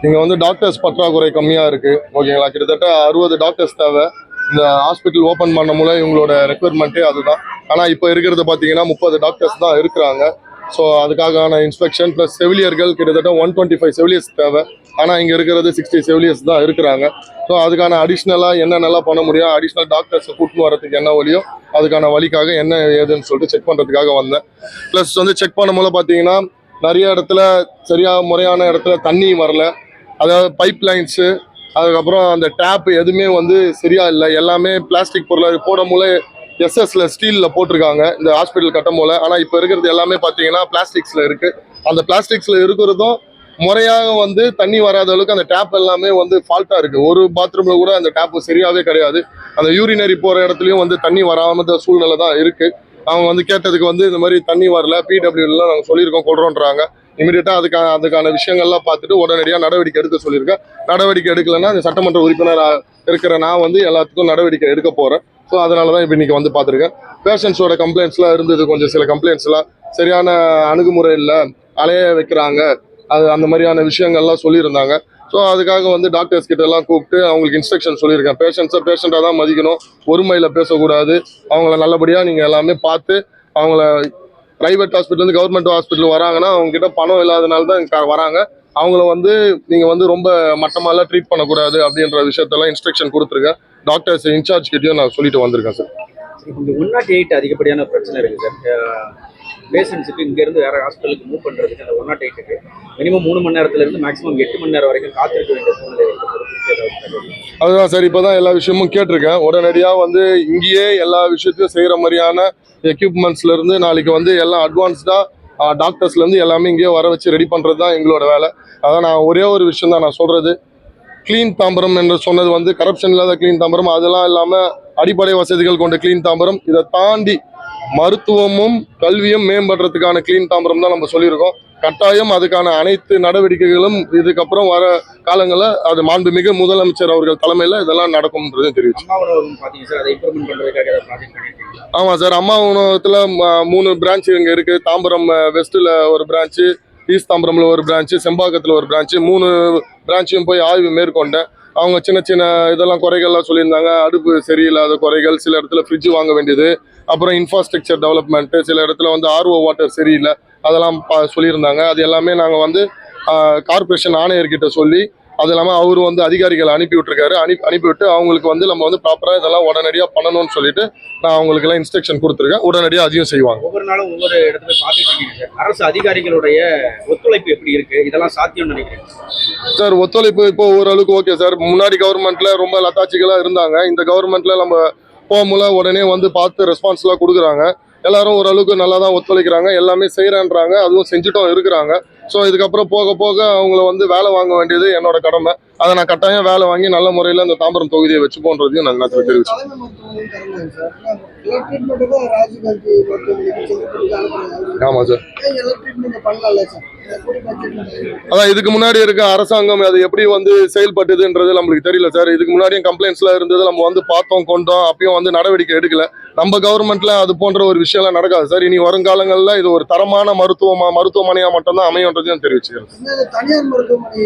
இங்கே வந்து டாக்டர்ஸ் பற்றாக்குறை கம்மியாக இருக்குது. ஓகேங்களா, கிட்டத்தட்ட 60 டாக்டர்ஸ் தேவை. இந்த ஹாஸ்பிட்டல் ஓப்பன் பண்ண மூலம் இவங்களோட ரெக்குயர்மெண்ட்டே அதுதான். ஆனால் இப்போ இருக்கிறது பார்த்தீங்கன்னா 30 டாக்டர்ஸ் தான் இருக்கிறாங்க. ஸோ அதுக்கான இன்ஸ்பெக்ஷன் ப்ளஸ் செவிலியர்கள் கிட்டத்தட்ட 125 செவிலியர்ஸ் தேவை. ஆனால் இங்கே இருக்கிறது 60 செவிலியர்ஸ் தான் இருக்கிறாங்க. ஸோ அதுக்கான அடிஷ்னலாக என்னென்னலாம் பண்ண முடியும், அடிஷ்னல் டாக்டர்ஸை கூட்டின்னு வரதுக்கு என்ன வழியோ அதுக்கான வழிக்காக என்ன ஏதுன்னு சொல்லிட்டு செக் பண்ணுறதுக்காக வந்தேன். ப்ளஸ் வந்து செக் பண்ணும்போது பார்த்தீங்கன்னா நிறைய இடத்துல சரியாக முறையான இடத்துல தண்ணி வரல. அதாவது பைப் லைன்ஸு, அதுக்கப்புறம் அந்த டேப் எதுவுமே வந்து சரியா இல்லை. எல்லாமே பிளாஸ்டிக் பொருளை போடும் போல எஸ்எஸ்ல ஸ்டீலில் போட்டிருக்காங்க இந்த ஹாஸ்பிட்டல் கட்டும் போல. ஆனால் இப்போ இருக்கிறது எல்லாமே பார்த்தீங்கன்னா பிளாஸ்டிக்ஸில் இருக்குது. அந்த பிளாஸ்டிக்ஸில் இருக்கிறதும் முறையாக வந்து தண்ணி வராத அளவுக்கு அந்த டேப் எல்லாமே வந்து ஃபால்ட்டாக இருக்குது. ஒரு பாத்ரூமில் கூட அந்த டேப்பு சரியாகவே கிடையாது. அந்த யூரினரி போகிற இடத்துலையும் வந்து தண்ணி வராமல் சூழ்நிலை தான் இருக்குது. அவங்க வந்து கேட்டதுக்கு வந்து இந்த மாதிரி தண்ணி வரல, பிடபிள்யூலாம் நாங்கள் சொல்லியிருக்கோம் கொடுறோன்றாங்க. இமீடியட்டாக அதுக்கான விஷயங்கள்லாம் பார்த்துட்டு உடனடியாக நடவடிக்கை எடுக்க சொல்லியிருக்கேன். நடவடிக்கை எடுக்கலைன்னா இந்த சட்டமன்ற உறுப்பினர் இருக்கிற நான் வந்து எல்லாத்துக்கும் நடவடிக்கை எடுக்க போகிறேன். ஸோ அதனால தான் இப்போ இன்றைக்கி வந்து பார்த்துருக்கேன். பேஷண்ட்ஸோட கம்ப்ளைண்ட்ஸ்லாம் இருந்தது. கொஞ்சம் சில கம்ப்ளைண்ட்ஸ்லாம் சரியான அணுகுமுறை இல்லை, அலைய வைக்கிறாங்க, அது அந்த மாதிரியான விஷயங்கள்லாம் சொல்லியிருந்தாங்க. ஸோ அதுக்காக வந்து டாக்டர்ஸ் கிட்ட எல்லாம் கூப்பிட்டு அவங்களுக்கு இன்ஸ்ட்ரக்ஷன் சொல்லியிருக்கேன். பேஷண்ட்டாக தான் மதிக்கணும், ஒருமையில் பேசக்கூடாது. அவங்கள நல்லபடியாக நீங்கள் எல்லாமே பார்த்து அவங்கள ப்ரைவேட் ஹாஸ்பிட்டல் கவர்மெண்ட் ஹாஸ்பிட்டல் வராங்கன்னா அவங்ககிட்ட பணம் இல்லாதனால தான் வராங்க. அவங்கள வந்து நீங்கள் வந்து ரொம்ப மட்டமாலாம் ட்ரீட் பண்ணக்கூடாது அப்படின்ற விஷயத்தெல்லாம் இன்ஸ்ட்ரக்ஷன் கொடுத்துருக்கேன். டாக்டர்ஸ் இன்சார்ஜ் கிட்டேயும் நான் சொல்லிட்டு வந்திருக்கேன் சார். இந்த 108 அதிகப்படியான பிரச்சனை இருக்குது சார். பேஷண்ட்ஸுக்கு இங்கேருந்து வேறு ஹாஸ்பிட்டலுக்கு மூவ் பண்ணுறதுக்கு அந்த 108க்கு மினிமம் 3 மணி நேரத்துலேருந்து மேக்ஸிமம் 8 மணி நேரம் வரைக்கும் காத்திருக்க வேண்டிய சூழ்நிலை அதுதான் சார். இப்போ தான் எல்லா விஷயமும் கேட்டிருக்கேன். உடனடியாக வந்து இங்கேயே எல்லா விஷயத்தையும் செய்கிற மாதிரியான எக்யூப்மெண்ட்ஸ்லேருந்து நாளைக்கு வந்து எல்லாம் அட்வான்ஸ்டாக டாக்டர்ஸ்லேருந்து எல்லாமே இங்கேயே வர வச்சு ரெடி பண்ணுறது தான் எங்களோட வேலை. அதான் நான் ஒரே ஒரு விஷயம் தான் நான் சொல்கிறது. கிளீன் தாம்பரம் என்று சொன்னது வந்து கரப்ஷன் இல்லாத கிளீன் தாம்பரம், அதெல்லாம் இல்லாமல் அடிப்படை வசதிகள் கொண்ட கிளீன் தாம்பரம். இதை தாண்டி மருத்துவமும் கல்வியும் மேம்படுறதுக்கான கிளீன் தாம்பரம் தான் நம்ம சொல்லியிருக்கோம். கட்டாயம் அதுக்கான அனைத்து நடவடிக்கைகளும் இதுக்கப்புறம் வர காலங்களில் அது மாண்புமிகு முதலமைச்சர் அவர்கள் தலைமையில் இதெல்லாம் நடக்கும்ன்றது தெரிவிச்சு. ஆமாம் சார், அம்மா உணவகத்தில் 3 பிரான்ச்சு இங்கே இருக்குது. தாம்பரம் வெஸ்ட்டில் ஒரு பிரான்ச்சு, ஈஸ்ட் தாம்பரமில் ஒரு பிரான்ச்சு, செம்பாக்கத்தில் ஒரு பிரான்ச்சு, 3 பிரான்ச்சையும் போய் ஆய்வு மேற்கொண்டேன். அவங்க சின்ன சின்ன இதெல்லாம் குறைகள்லாம் சொல்லியிருந்தாங்க. அடுப்பு சரியில்லாத குறைகள், சில இடத்துல ஃப்ரிட்ஜு வாங்க வேண்டியது, அப்புறம் இன்ஃப்ராஸ்ட்ரக்சர் டெவலப்மெண்ட்டு, சில இடத்துல வந்து ஆர்ஓ வாட்டர் சரியில்லை, அதெல்லாம் சொல்லியிருந்தாங்க. அது எல்லாமே நாங்கள் வந்து கார்பரேஷன் ஆணையர்கிட்ட சொல்லி அது இல்லாமல் அவரு வந்து அதிகாரிகளை அனுப்பி விட்டுருக்காரு. அனுப்பிவிட்டு அவங்களுக்கு வந்து நம்ம வந்து ப்ராப்பராக இதெல்லாம் உடனடியாக பண்ணணும்னு சொல்லிட்டு நான் அவங்களுக்கெல்லாம் இன்ஸ்ட்ரக்ஷன் கொடுத்துருக்கேன். உடனடியாக அதையும் செய்வாங்க. ஒவ்வொரு நாளும் ஒவ்வொரு இடத்துல பார்த்துட்டு அரசு அதிகாரிகளுடைய ஒத்துழைப்பு எப்படி இருக்கு, இதெல்லாம் சாத்தியம் நினைக்கிறேன் சார். ஒத்துழைப்பு இப்போ ஓரளவுக்கு ஓகே சார். முன்னாடி கவர்மெண்ட்ல ரொம்ப லத்தாச்சிகளாக இருந்தாங்க. இந்த கவர்மெண்ட்ல நம்ம போகும்போது உடனே வந்து பார்த்து ரெஸ்பான்ஸ்லாம் கொடுக்குறாங்க. எல்லாரும் ஓரளவுக்கு நல்லா தான் ஒத்துழைக்கிறாங்க, எல்லாமே செய்கிறேன்றாங்க, அதுவும் செஞ்சுட்டும் இருக்கிறாங்க. ஸோ இதுக்கப்புறம் போக போக அவங்கள வந்து வேலை வாங்க வேண்டியது என்னோட கடமை. அதை நான் கட்டாயம் வேலை வாங்கி நல்ல முறையில் இந்த தாம்பரம் தொகுதியை வச்சு போன்றதையும் நான் தெரிவிச்சேன். ஆமாம் சார். அதான் இதுக்கு முன்னாடி இருக்க அரசாங்கம் அது எப்படி வந்து செயல்பட்டுதுன்றது நம்மளுக்கு தெரியல சார். இதுக்கு முன்னாடியும் கம்ப்ளைண்ட்ஸ்லாம் இருந்தது, நம்ம வந்து பார்த்தோம் கொண்டோம், அப்பயும் வந்து நடவடிக்கை எடுக்கல. நம்ம கவர்மெண்ட்ல அது போன்ற ஒரு விஷயம்லாம் நடக்காது சார். இனி வருங்காலங்களில் இது ஒரு தரமான மருத்துவமனையா மட்டும்தான் அமையும்ன்றதையும் தெரிவிச்சுக்கிறேன். தனியார் மருத்துவமனை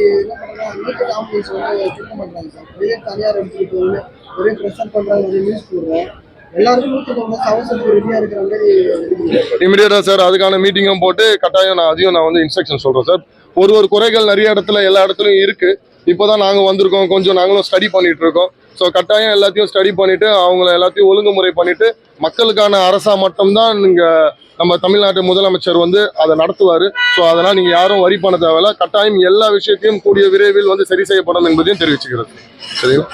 இமிடியேட்டா சார் அதுக்கான மீட்டிங்கும் போட்டு கட்டாயம் நான் வந்து இன்ஸ்ட்ரக்ஷன் சொல்றேன் சார். ஒரு குறைகள் நிறைய இடத்துல எல்லா இடத்துலையும் இருக்கு. இப்போதான் நாங்கள் வந்திருக்கோம், கொஞ்சம் நாங்களும் ஸ்டடி பண்ணிட்டு இருக்கோம். ஸோ கட்டாயம் எல்லாத்தையும் ஸ்டடி பண்ணிட்டு அவங்கள எல்லாத்தையும் ஒழுங்குமுறை பண்ணிட்டு மக்களுக்கான அரசா மட்டும்தான் இங்க நம்ம தமிழ்நாட்டு முதலமைச்சர் வந்து அதை நடத்துவார். ஸோ அதனால் நீங்கள் யாரும் வரி பண்ண தேவையில்ல. கட்டாயம் எல்லா விஷயத்தையும் கூடிய விரைவில் வந்து சரி செய்யப்படும் என்பதையும் தெரிவிச்சுக்கிறது. சரிங்களா?